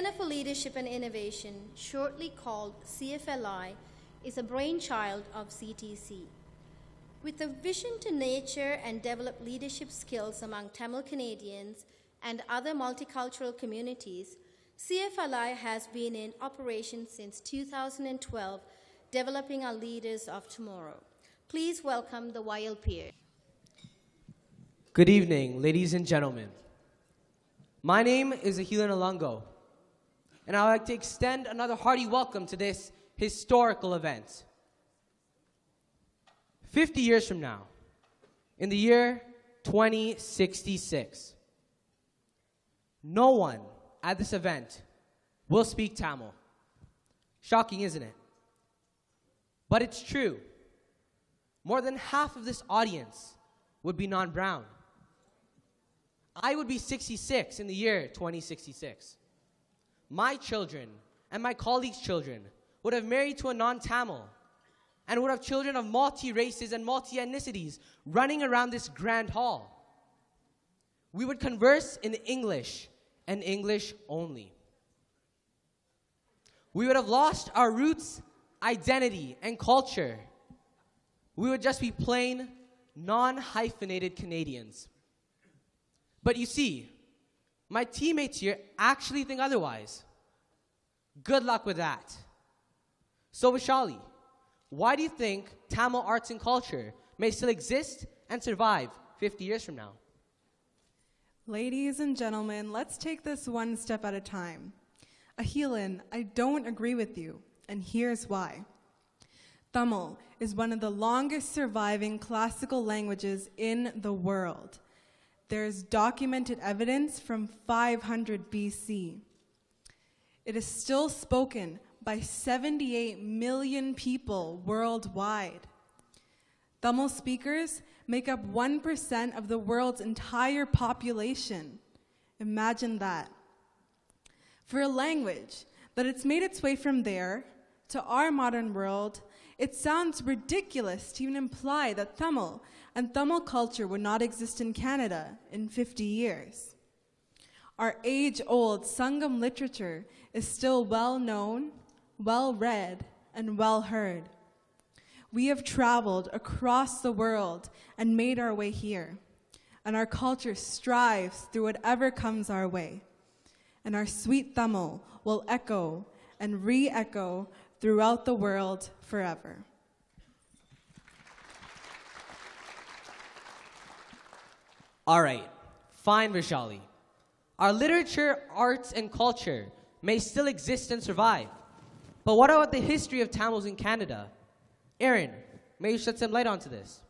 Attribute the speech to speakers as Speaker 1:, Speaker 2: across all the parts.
Speaker 1: Centre for Leadership and Innovation, shortly called CFLI, is a brainchild of CTC. With a vision to nurture and develop leadership skills among Tamil Canadians and other multicultural communities, CFLI has been in operation since 2012, developing our leaders of tomorrow. Please welcome the YLPA.
Speaker 2: Good evening, ladies and gentlemen. My name is Hilton Convention, and I would like to extend another hearty welcome to this historical event. 50 years from now, in the year 2066, no one at this event will speak Tamil. Shocking, isn't it? But it's true. More than half of this audience would be non-brown. I would be 66 in the year 2066. My children and my colleagues' children would have married to a non-Tamil and would have children of multi-races and multi-ethnicities running around this grand hall. We would converse in English and English only. We would have lost our roots, identity, and culture. We would just be plain, non-hyphenated Canadians. But you see, my teammates here actually think otherwise. Good luck with that. So Vishali, why do you think Tamil arts and culture may still exist and survive 50 years from now?
Speaker 3: Ladies and gentlemen, let's take this one step at a time. Ahilan, I don't agree with you, and here's why. Tamil is one of the longest surviving classical languages in the world. There's documented evidence from 500 BC. It is still spoken by 78 million people worldwide. Tamil speakers make up 1% of the world's entire population. Imagine that. For a language that it's made its way from there to our modern world, it sounds ridiculous to even imply that Tamil and Tamil culture would not exist in Canada in 50 years. Our age-old Sangam literature is still well-known, well-read, and well-heard. We have traveled across the world and made our way here, and our culture strives through whatever comes our way. And our sweet Tamil will echo and re-echo throughout the world forever.
Speaker 2: All right, fine, Vishali. Our literature, arts, and culture may still exist and survive. But what about the history of Tamils in Canada? Aaron, may you shed some light onto this?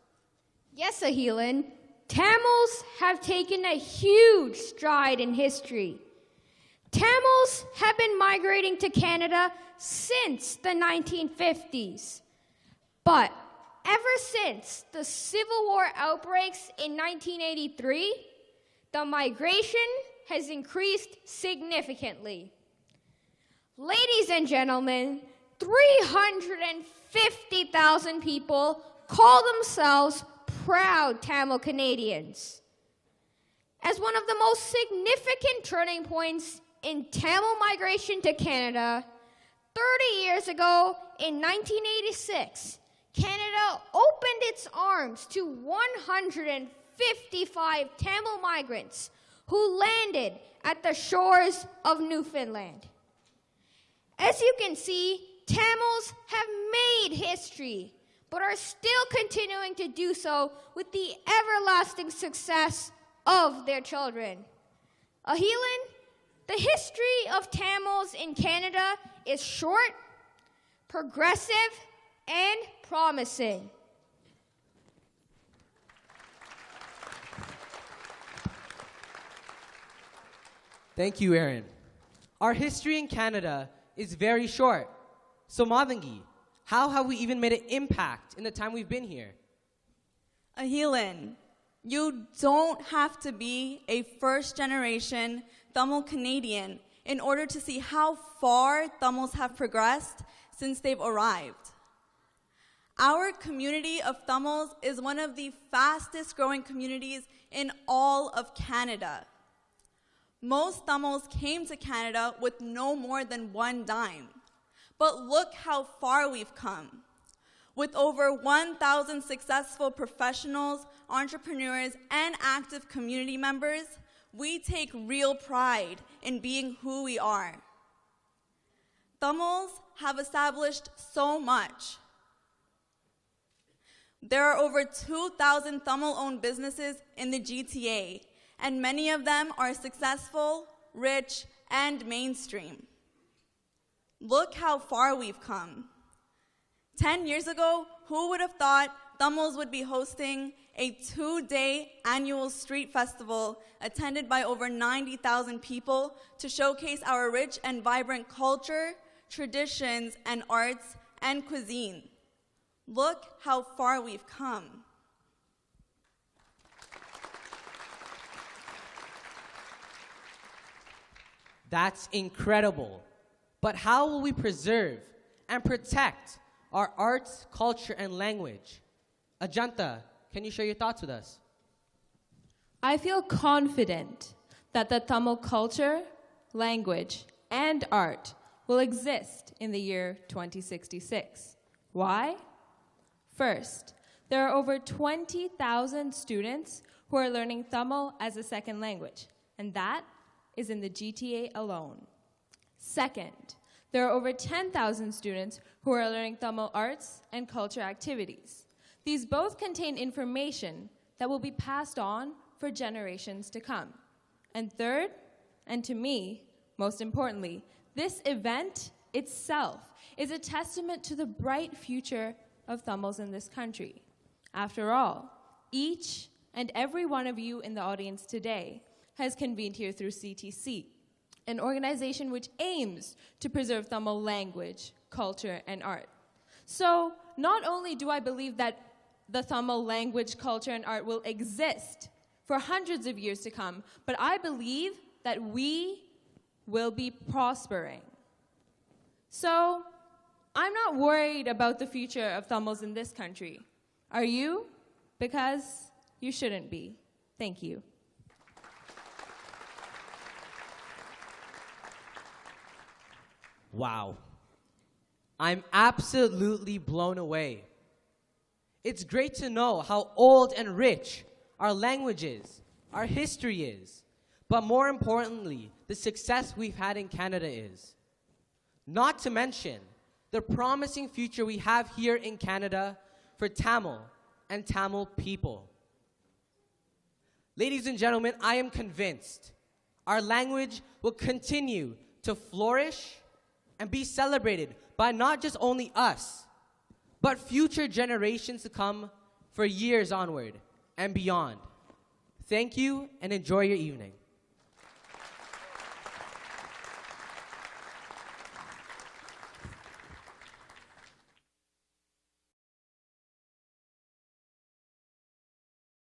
Speaker 4: Yes, Ahilan. Tamils have taken a huge stride in history. Tamils have been migrating to Canada since the 1950s. But ever since the Civil War outbreaks in 1983, the migration has increased significantly. Ladies and gentlemen, 350,000 people call themselves proud Tamil Canadians. As one of the most significant turning points in Tamil migration to Canada, 30 years ago in 1986, Canada opened its arms to 155 Tamil migrants who landed at the shores of Newfoundland. As you can see, Tamils have made history, but are still continuing to do so with the everlasting success of their children. Ahilan, the history of Tamils in Canada is short, progressive, and promising.
Speaker 2: Thank you, Aaron. Our history in Canada is very short. So Madangi, how have we even made an impact in the time we've been here?
Speaker 5: Ahilan, you don't have to be a first-generation Tamil Canadian in order to see how far Tamils have progressed since they've arrived. Our community of Tamils is one of the fastest growing communities in all of Canada. Most Tamils came to Canada with no more than one dime. But look how far we've come. With over 1,000 successful professionals, entrepreneurs, and active community members, we take real pride in being who we are. Tamils have established so much. There are over 2,000 Tamil-owned businesses in the GTA, and many of them are successful, rich, and mainstream. Look how far we've come. 10 years ago, who would have thought Tamils would be hosting a 2-day annual street festival attended by over 90,000 people to showcase our rich and vibrant culture, traditions, and arts and cuisine. Look how far we've come.
Speaker 2: That's incredible. But how will we preserve and protect our arts, culture, and language? Ajanta, can you share your thoughts with us?
Speaker 6: I feel confident that the Tamil culture, language, and art will exist in the year 2066. Why? First, there are over 20,000 students who are learning Tamil as a second language, and that is in the GTA alone. Second, there are over 10,000 students who are learning Tamil arts and culture activities. These both contain information that will be passed on for generations to come. And third, and to me, most importantly, this event itself is a testament to the bright future of Tamils in this country. After all, each and every one of you in the audience today has convened here through CTC, an organization which aims to preserve Tamil language, culture, and art. So, not only do I believe that the Tamil language, culture, and art will exist for hundreds of years to come, but I believe that we will be prospering. So, I'm not worried about the future of Tamils in this country. Are you? Because you shouldn't be. Thank you.
Speaker 2: Wow. I'm absolutely blown away. It's great to know how old and rich our language is, our history is, but more importantly, the success we've had in Canada is. Not to mention the promising future we have here in Canada for Tamil and Tamil people. Ladies and gentlemen, I am convinced our language will continue to flourish and be celebrated by not just only us, but future generations to come for years onward and beyond. Thank you and enjoy your evening.